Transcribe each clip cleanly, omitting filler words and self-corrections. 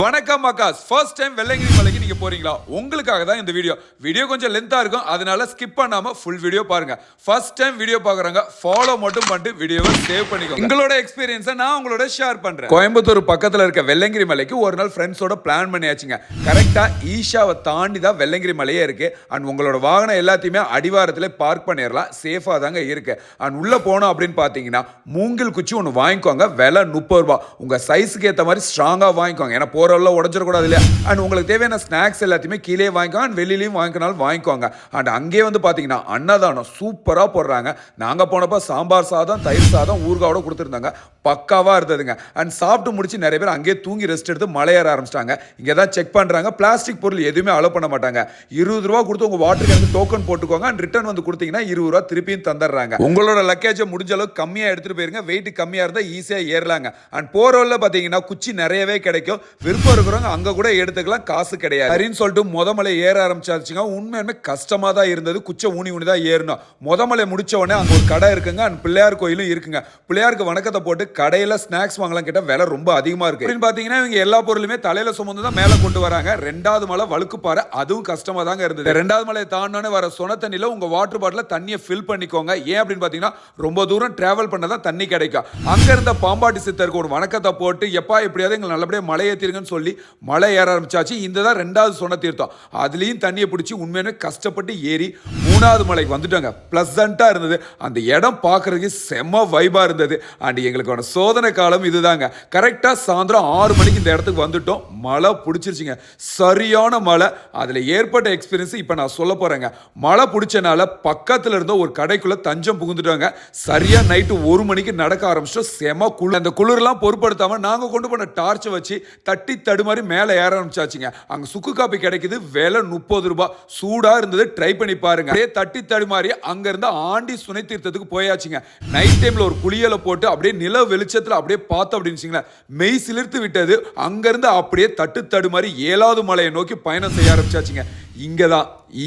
வணக்கம் macaws. First time Velliangiri மலைக்கு நீங்க போறீங்களா? உங்களுக்காக தான் இந்த வீடியோ கொஞ்சம் லென்த்தா இருக்கும், அதனால ஸ்கிப் பண்ணாம ஃபுல் வீடியோ பாருங்க. ஃபர்ஸ்ட் டைம் வீடியோ பாக்குறவங்க ஃபாலோ மட்டும் பண்ணிட்டு வீடியோவை சேவ் பண்ணிக்கோங்க. உங்களோட எக்ஸ்பீரியன்ஸை நான் உங்களோட ஷேர் பண்றேன். கோயம்புத்தூர் பக்கத்துல இருக்க வெள்ளையங்கிரி மலைக்கு ஒரு நாள் ஃப்ரெண்ட்ஸோட பிளான் பண்ணியாச்சுங்க. கரெக்டா ஈஷாவை தாண்டி தான் வெள்ளையங்கிரி மலையே இருக்கு. அண்ட் உங்களோட வாகனம் எல்லாத்தையுமே அடிவாரத்துல பார்க் பண்ணிடலாம், சேஃபா தாங்க இருக்கு. அண்ட் உள்ள போனோம் அப்படின்னு பாத்தீங்கன்னா மூங்கில் குச்சி ஒன்று வாங்கிக்கோங்க, விலை 30 ரூபாய். உங்க சைஸுக்கு ஏற்ற மாதிரி ஸ்ட்ராங்கா வாங்கிக்கோங்க, ஏன்னா உடஞ்சிடக்கூடாது இல்லையா. அண்ட் உங்களுக்கு தேவையான ஸ்நாக்ஸ் எல்லாத்தையுமே கீழே வாங்கிக்கோங்க, அண்ட் வெளியிலையும் வாங்கிக்கனாலும் வாங்கிக்கோங்க. அண்ட் அங்கே வந்து பார்த்தீங்கன்னா அன்னதானம் சூப்பராக போடுறாங்க. நாங்கள் போனப்போ சாம்பார் சாதம், தயிர் சாதம், ஊறுகாவோட கொடுத்துருந்தாங்க, பக்காவாக இருந்ததுங்க. அண்ட் சாப்பிட்டு முடிச்சு நிறைய பேர் அங்கேயே தூங்கி ரெஸ்ட் எடுத்து மலையேற ஆரம்பிச்சிட்டாங்க. இங்கே தான் செக் பண்ணுறாங்க, பிளாஸ்டிக் பொருள் எதுவுமே அலோ பண்ண மாட்டாங்க. 20 ரூபா கொடுத்து உங்கள் வாட்டருக்கு எனக்கு டோக்கன் போட்டுக்கோங்க, அண்ட் ரிட்டர்ன் வந்து கொடுத்தீங்கன்னா 20 ரூபா திருப்பியும் தந்துடுறாங்க. உங்களோட லக்கேஜை முடிஞ்ச அளவுக்கு கம்மியாக எடுத்துகிட்டு போயிருங்க, வெயிட் கம்மியாக இருந்தால் ஈஸியாக ஏறலாங்க. அண்ட் போகிறவரில் பார்த்தீங்கன்னா குச்சி நிறையவே கிடைக்கும், விருப்பம் இருக்கிறவங்க அங்க கூட எடுத்துக்கலாம், காசு கிடையாது அப்படின்னு சொல்லிட்டு முதமலை ஏற ஆரம்பிச்சாச்சுங்க. உண்மையுமே கஷ்டமா தான் இருந்தது, குச்சை ஊனி தான் ஏறணும். முதமலை முடிச்ச உடனே அங்க ஒரு கடை இருக்குங்க, அண்ட் பிள்ளையார் கோயிலும் இருக்குங்க. பிள்ளையாருக்கு வணக்கத்தை போட்டு கடையில ஸ்நாக்ஸ் வாங்கலாம் கேட்டா விலை ரொம்ப அதிகமா இருக்கு அப்படின்னு பாத்தீங்கன்னா இவங்க எல்லா பொருளுமே தலையில சுமந்து தான் மேல கொண்டு வராங்க. ரெண்டாவது மலை வழுக்குப்பாறை, அதுவும் கஷ்டமா தாங்க இருந்தது. ரெண்டாவது மலை தாண்டோன்னு வர சொன தண்ணியில உங்க வாட்டர் பாட்டில தண்ணியை ஃபில் பண்ணிக்கோங்க. ஏன் அப்படின்னு பாத்தீங்கன்னா ரொம்ப தூரம் டிராவல் பண்ணதான் தண்ணி கிடைக்கும். அங்க இருந்த பாம்பாட்டி சித்தருக்கு ஒரு வணக்கத்தை போட்டு எப்பா எப்படியாவது எங்களை நல்லபடியா மலை ஏத்திருங்கன்னு சொல்லி மலை ஏற ஆரம்பிச்சாச்சு. இந்த தான் ரெண்டாவது சொன்ன தீர்த்தம். அதுலயும் தண்ணியை பிடிச்சி உண்மையான கஷ்டப்பட்டு ஏறி மூணாவது மலைக்கு வந்துட்டாங்க. பிளசண்டா இருந்தது, அந்த இடம் பார்க்கறதுக்கு செம்ம வைபா இருந்தது. அண்ட் எங்களுக்கான சோதனை காலம் இதுதாங்க. கரெக்டா சாயந்தரம் 6 மணிக்கு இந்த இடத்துக்கு வந்துட்டோம். மழை பிடிச்சிருச்சுங்க, சரியான மழை. அதுல ஏற்பட்ட எக்ஸ்பீரியன்ஸ் இப்ப நான் சொல்ல போறேங்க. மழை பிடிச்சனால பக்கத்துல இருந்த ஒரு கடைக்குள்ள தஞ்சம் புகுந்துட்டாங்க. சரியா நைட்டு 1 மணிக்கு நடக்க ஆரம்பிச்சோம். செம குளிர். அந்த குளிர்லாம் பொருட்படுத்தாம நாங்க கொண்டு போன டார்ச் வச்சு தட்டி தடுமாறி மேலே ஏற ஆரம்பிச்சாச்சுங்க. அங்க சுக்கு காப்பி கிடைக்குது, விலை 30 ரூபாய். சூடா இருந்தது, ட்ரை பண்ணி பாருங்க. அப்படியே தட்டி தடுமாறி அங்க இருந்த ஆண்டி சுனை தீர்த்தத்துக்கு போயாச்சுங்க. நைட் டைம்ல ஒரு குளியலை போட்டு அப்படியே நில வெளிச்சத்துல அப்படியே பார்த்தோம் அப்படின்னு மெய் சிலிர்த்து விட்டது. அங்க இருந்து அப்படியே தட்டு தடுமாறி 7வது மலையை நோக்கி பயணம் செய்ய ஆரம்பிச்சாச்சுங்க.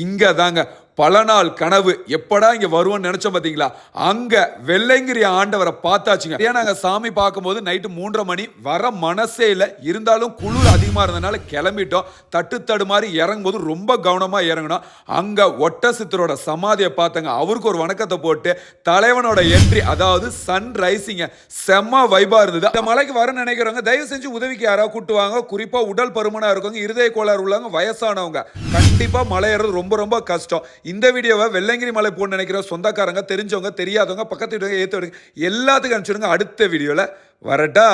இங்கதாங்க பல நாள் கனவு, எப்படா இங்க வருவோம்னு நினைச்சோம் பாத்தீங்களா. அங்க வெள்ளையங்கிரி ஆண்டவரை பார்த்தாச்சுங்க. நாங்க சாமி பார்க்கும்போது நைட்டு 3:30 மணி, வர மனசே இல்லை. இருந்தாலும் குளிர் அதிகமா இருந்ததுனால கிளம்பிட்டோம். தட்டு தடுமாறி இறங்கும் போது ரொம்ப கவனமா இறங்கணும். அங்க ஒட்ட சித்தரோட சமாதியை பார்த்தங்க, அவருக்கு ஒரு வணக்கத்தை போட்டு தலைவனோட என்ட்ரி, அதாவது சன் ரைசிங்க, செம்ம வைபா இருந்தது. இந்த மலைக்கு வர நினைக்கிறவங்க தயவு செஞ்சு உதவிக்கு யாராவது கூட்டுவாங்க. குறிப்பா உடல் பருமனா இருக்கவங்க, இருதய கோளாறு உள்ளவங்க, வயசானவங்க கண்டிப்பா மலை ஏறது ரொம்ப கஷ்டம். இந்த வீடியோவை வெள்ளையங்கிரி மலை போன்னு நினைக்கிற சொந்தக்காரங்க, தெரிஞ்சவங்க, தெரியாதவங்க, பக்கத்து வீடு ஏத்து எல்லாத்துக்கும் அனுப்பிச்சுடுங்க. அடுத்த வீடியோல வரட்டா.